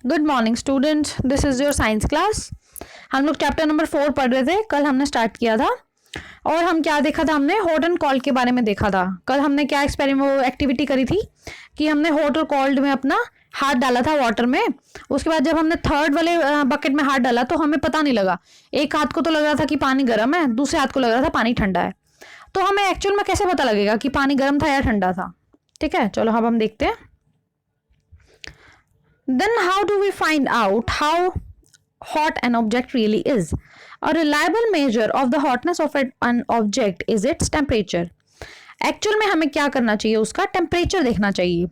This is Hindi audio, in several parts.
Good morning students, this is your science class. हम लोग चैप्टर नंबर 4 पढ़ रहे थे। कल हमने स्टार्ट किया था और हम क्या देखा था, हमने हॉट एंड कोल्ड के बारे में देखा था। कल हमने क्या एक्टिविटी करी थी कि हमने हॉट और कोल्ड में अपना हाथ डाला था वाटर में। उसके बाद जब हमने थर्ड वाले बकेट में हाथ डाला तो हमें पता नहीं लगा, एक हाथ को तो लग रहा था कि पानी गर्म है, दूसरे हाथ को लग रहा था पानी ठंडा है। तो हमें एक्चुअल में कैसे पता लगेगा कि पानी गर्म था या ठंडा था? ठीक है, चलो अब हम देखते हैं। Then how do we find out how hot an object really is? A reliable measure of the hotness of an object is its temperature. Actual में हमें क्या करना चाहिए, उसका टेम्परेचर देखना चाहिए।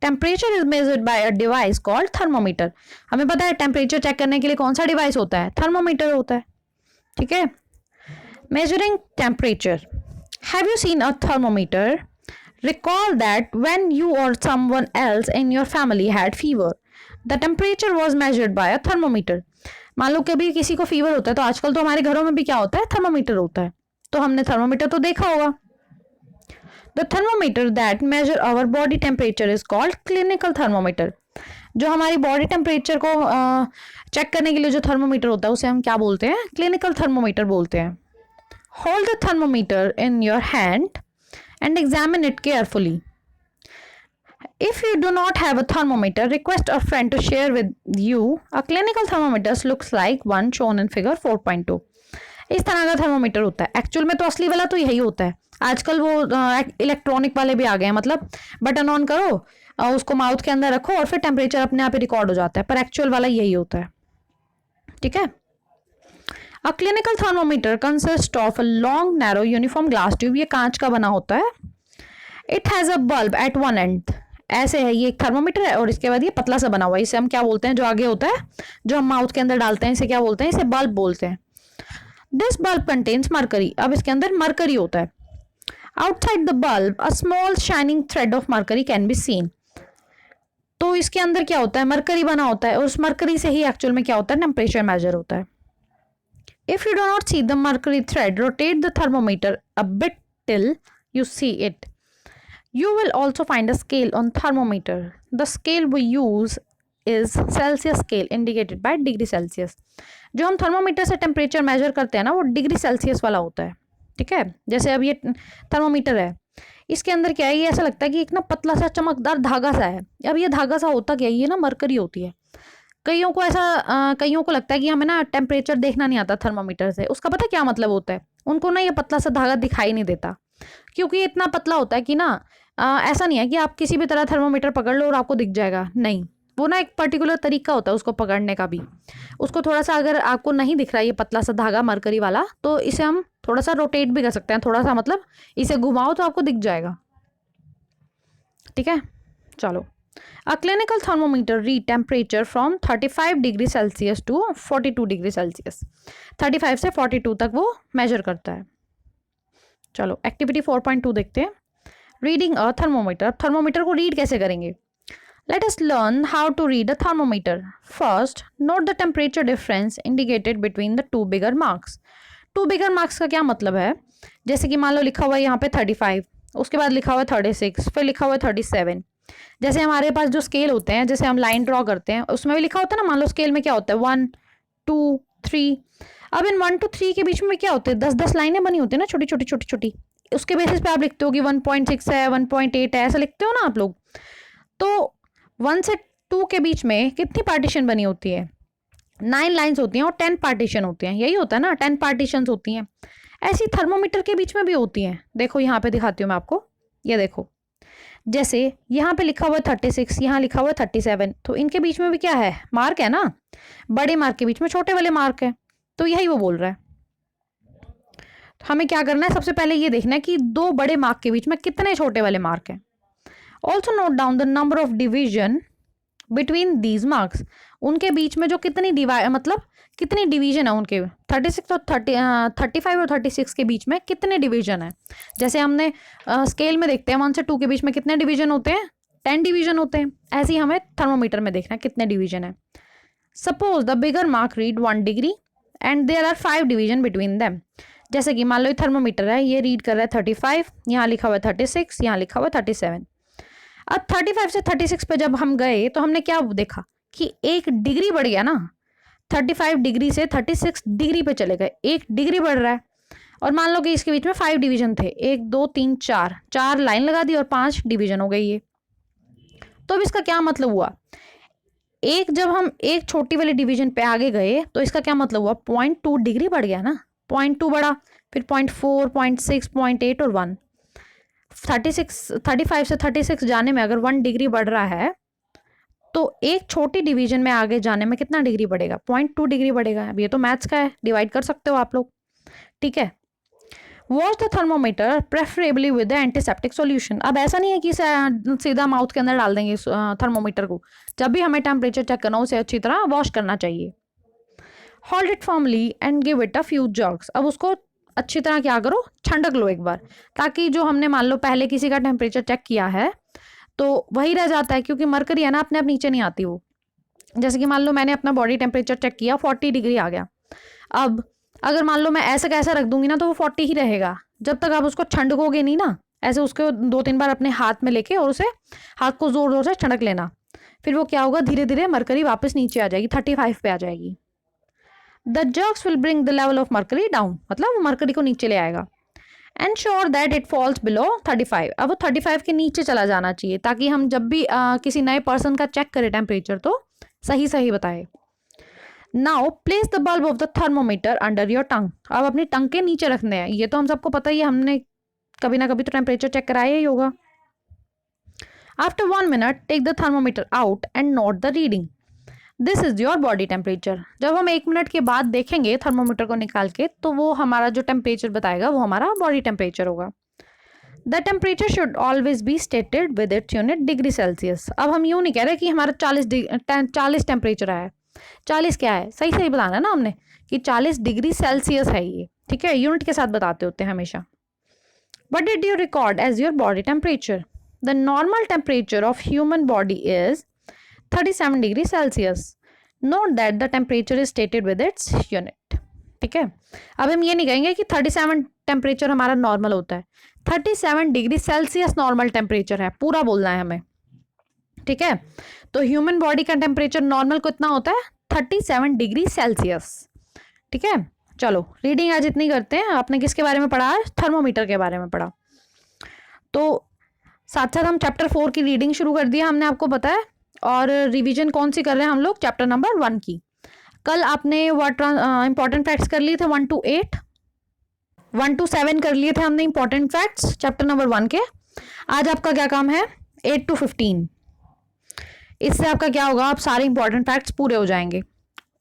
Temperature is measured by a device called thermometer. हमें पता है टेम्परेचर चेक करने के लिए कौन सा डिवाइस होता है? थर्मोमीटर होता है। ठीक है, measuring temperature. Have you seen a thermometer? Recall that when you or someone else in your family had fever, the temperature was measured by a thermometer. मान लो कभी किसी को फीवर होता है तो आजकल तो हमारे घरों में भी क्या होता है, थर्मोमीटर होता है। तो हमने थर्मोमीटर तो देखा होगा। The thermometer that measure our body temperature is called clinical thermometer. जो हमारी बॉडी टेम्परेचर को चेक करने के लिए जो थर्मोमीटर होता है उसे हम क्या बोलते हैं? क्लिनिकल थर्मोमीटर बोलते हैं। Hold the thermometer in your hand and examine it carefully. If you do not have a thermometer, request a friend to share with you. A clinical thermometer looks like one shown in figure 4.2. इस तरह का थर्मोमीटर होता है। एक्चुअल में तो असली वाला तो यही होता है। आजकल वो इलेक्ट्रॉनिक वाले भी आ गए हैं, मतलब बटन ऑन करो, उसको माउथ के अंदर रखो और फिर टेम्परेचर अपने आप ही रिकॉर्ड हो जाता है, पर एक्चुअल वाला यही होता है। ठीक है। A clinical thermometer consists of a long, narrow, uniform glass tube. ये कांच का बना होता है। It has a bulb at one end. ऐसे है, ये एक थर्मोमीटर है और इसके बाद ये पतला सा बना हुआ है। इसे हम क्या बोलते हैं? जो आगे होता है, जो हम माउथ के अंदर डालते हैं, इसे क्या बोलते हैं? इसे बल्ब बोलते हैं। This bulb contains mercury. अब इसके अंदर मरकरी होता है। Outside the bulb, a small shining thread of mercury can be seen. तो इसके अंदर क्या होता है? मरकरी बना होता है और उस मरकरी से ही एक्चुअल में क्या होता है? टेम्परेचर मेजर होता है। If you do not see the mercury thread, rotate the thermometer a bit till you see it. You will also find a scale on thermometer. The scale we use is Celsius scale indicated by degree Celsius. जो हम थर्मोमीटर से टेम्परेचर मेजर करते हैं ना, वो डिग्री सेल्सियस वाला होता है। ठीक है, जैसे अब ये थर्मोमीटर है, इसके अंदर क्या है, ये ऐसा लगता है कि एक ना पतला सा चमकदार धागा सा है। अब ये धागा सा होता क्या है? ये ना मरकरी होती है। कईयों को लगता है कि हमें ना टेम्परेचर देखना नहीं आता थर्मोमीटर से। उसका पता क्या मतलब होता है? उनको ना ये पतला सा धागा दिखाई नहीं देता, क्योंकि ये इतना पतला होता है कि ना ऐसा नहीं है कि आप किसी भी तरह थर्मोमीटर पकड़ लो और आपको दिख जाएगा। नहीं, वो ना एक पर्टिकुलर तरीका होता है उसको पकड़ने का भी। उसको थोड़ा सा, अगर आपको नहीं दिख रहा ये पतला सा धागा मरकरी वाला, तो इसे हम थोड़ा सा रोटेट भी कर सकते हैं। थोड़ा सा मतलब इसे घुमाओ तो आपको दिख जाएगा। ठीक है, चलो। A clinical thermometer read temperature from 35 degree Celsius to 42 degree Celsius. 35 से 42 तक वो मेजर करता है। चलो एक्टिविटी 4.2 देखते हैं। Reading a thermometer. थर्मोमीटर को रीड कैसे करेंगे? Let us learn how to read a thermometer. First, note the temperature difference indicated between the two bigger marks. Two bigger marks का क्या मतलब है? जैसे कि मान लो लिखा हुआ है यहाँ पे 35, उसके बाद लिखा हुआ है 36, फिर लिखा हुआ है 37। जैसे हमारे पास जो स्केल होते हैं, जैसे हम लाइन ड्रॉ करते हैं, उसमें भी लिखा होता है ना। मान लो स्केल में क्या होता है? 1 2 3। अब इन 1 to 3 के बीच में क्या होते हैं? 10-10 लाइनें बनी होती है ना, छोटी छोटी छोटी छोटी। उसके बेसिस पे आप लिखते हो कि 1.6 है, 1.8 है, ऐसा लिखते हो ना आप लोग। तो 1 से 2 के बीच में कितनी पार्टीशन बनी होती है? 9 लाइन्स होती हैं और 10 पार्टीशन होती हैं। यही होता है ना, 10 पार्टीशन होती हैं। ऐसी थर्मोमीटर के बीच में भी होती हैं। देखो यहाँ पे दिखाती हूँ मैं आपको, ये देखो। जैसे यहाँ पे लिखा हुआ है 36, यहाँ लिखा हुआ है 37, तो इनके बीच में भी क्या है? मार्क है ना। बड़े मार्क के बीच में छोटे वाले मार्क है, तो यही वो बोल रहा है। हमें क्या करना है? सबसे पहले ये देखना है कि दो बड़े मार्क के बीच में कितने छोटे वाले मार्क हैं। Also note down the number of division between these marks. उनके बीच में जो कितनी डिवीजन है उनके, 36 और 35 और 36 के बीच में कितने डिवीजन है। जैसे हमने स्केल में देखते हैं 1 से 2 के बीच में कितने डिवीजन होते हैं? 10 डिवीजन होते हैं। ऐसे ही हमें थर्मोमीटर में देखना है कितने डिवीजन है। Suppose the bigger mark read 1 degree and there are 5 division between them. जैसे कि मान लो ये थर्मोमीटर है, ये रीड कर रहा है 35, यहाँ लिखा हुआ है 36, यहाँ लिखा हुआ है 37। अब 35 से 36 पे जब हम गए तो हमने क्या देखा कि 1 डिग्री बढ़ गया ना, 35 डिग्री से 36 डिग्री पे चले गए, 1 डिग्री बढ़ रहा है। और मान लो कि इसके बीच में 5 डिवीजन थे, 1 2 3 4, 4 लाइन लगा दी और 5 डिवीजन हो गई ये। तो अब इसका क्या मतलब हुआ, एक जब हम एक छोटी वाली डिवीजन पे आगे गए तो इसका क्या मतलब हुआ, 0.2 डिग्री बढ़ गया ना, 0.2 बढ़ा, फिर 0.4, 0.6, 0.8 और 1। 35 से 36 जाने में अगर 1 डिग्री बढ़ रहा है तो एक छोटी डिवीजन में आगे जाने में कितना डिग्री बढ़ेगा, 0.2 डिग्री बढ़ेगा। अब ये तो मैथ्स का है, डिवाइड कर सकते हो आप लोग, ठीक है। Wash the thermometer preferably with the antiseptic solution. अब ऐसा नहीं है कि सीधा माउथ के अंदर डाल देंगे थर्मोमीटर को, जब भी हमें टेम्परेचर चेक करना हो उसे अच्छी तरह वॉश करना चाहिए। Hold it formally and give it a few jerks. अब उसको अच्छी तरह क्या करो, छंडक लो एक बार, ताकि जो हमने मान लो पहले किसी का टेम्परेचर चेक किया है तो वही रह जाता है, क्योंकि मरकरी है ना अपने आप नीचे नहीं आती वो। जैसे कि मान लो मैंने अपना बॉडी टेम्परेचर चेक किया, 40 डिग्री आ गया। अब अगर मान लो मैं ऐसा कैसा रख दूंगी ना तो वो 40 ही रहेगा, जब तक आप उसको छंडकोगे नहीं ना। ऐसे उसको 2-3 बार अपने हाथ में लेके और उसे हाथ को जोर जोर से छंडक लेना, फिर वो क्या होगा, धीरे धीरे मरकरी वापस नीचे आ जाएगी, 35 पे आ जाएगी। The jerks will bring the level of mercury down, मतलब वो मरकरी को नीचे ले आएगा। Ensure that it falls below 35। अब वो 35 के नीचे चला जाना चाहिए, ताकि हम जब भी किसी नए पर्सन का चेक करें टेम्परेचर तो सही सही बताए। Now place the bulb of the thermometer under your tongue. अब अपनी टंग के नीचे रखने हैं, ये तो हम सबको पता ही है, हमने कभी ना कभी तो टेम्परेचर चेक कराया ही होगा। After 1 minute take the thermometer out and note the reading, this is your body temperature. जब हम 1 मिनट के बाद देखेंगे थर्मोमीटर को निकाल के तो वो हमारा जो टेम्परेचर बताएगा वो हमारा बॉडी टेम्परेचर होगा। The temperature should always be stated with its unit degree Celsius. अब हम यूँ नहीं कह रहे कि हमारा 40 टेम्परेचर आया है, 40 क्या है, सही सही बताना ना हमने कि 40 डिग्री सेल्सियस है ये, ठीक है, यूनिट के साथ बताते होते हैं हमेशा। What did you record as your body temperature? The normal temperature of human body is 37 degree Celsius. Note that the temperature is stated with its unit. ठीक है, अब हम ये नहीं कहेंगे कि 37 टेम्परेचर हमारा नॉर्मल होता है, 37 डिग्री सेल्सियस नॉर्मल टेम्परेचर है, पूरा बोलना है हमें, ठीक है। तो ह्यूमन बॉडी का टेम्परेचर नॉर्मल कितना होता है, 37 डिग्री सेल्सियस, ठीक है। चलो रीडिंग आज इतनी करते हैं। आपने किसके बारे में पढ़ा, आज थर्मोमीटर के बारे में पढ़ा। तो साथ साथ हम चैप्टर 4 की रीडिंग शुरू कर दिया हमने, आपको पता है। और रिवीजन कौन सी कर रहे हैं हम लोग, चैप्टर नंबर 1 की। कल आपने व्हाट इंपॉर्टेंट फैक्ट्स कर लिए थे 1 to 8, 1 to 7 कर लिए थे हमने इंपॉर्टेंट फैक्ट्स चैप्टर नंबर 1 के। आज आपका क्या काम है, 8 to 15। इससे आपका क्या होगा, आप सारे इंपॉर्टेंट फैक्ट्स पूरे हो जाएंगे।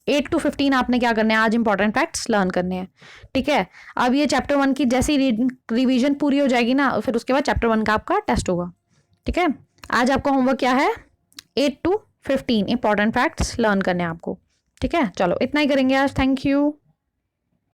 8 to 15 आपने क्या करना है, आज इंपॉर्टेंट फैक्ट्स लर्न करने हैं, ठीक है। अब ये चैप्टर 1 की जैसी रिवीजन पूरी हो जाएगी ना, फिर उसके बाद चैप्टर 1 का आपका टेस्ट होगा, ठीक है। आज आपका होमवर्क क्या है, 8 to 15 इंपॉर्टेंट फैक्ट्स लर्न करने हैं आपको, ठीक है। चलो इतना ही करेंगे आज, थैंक यू।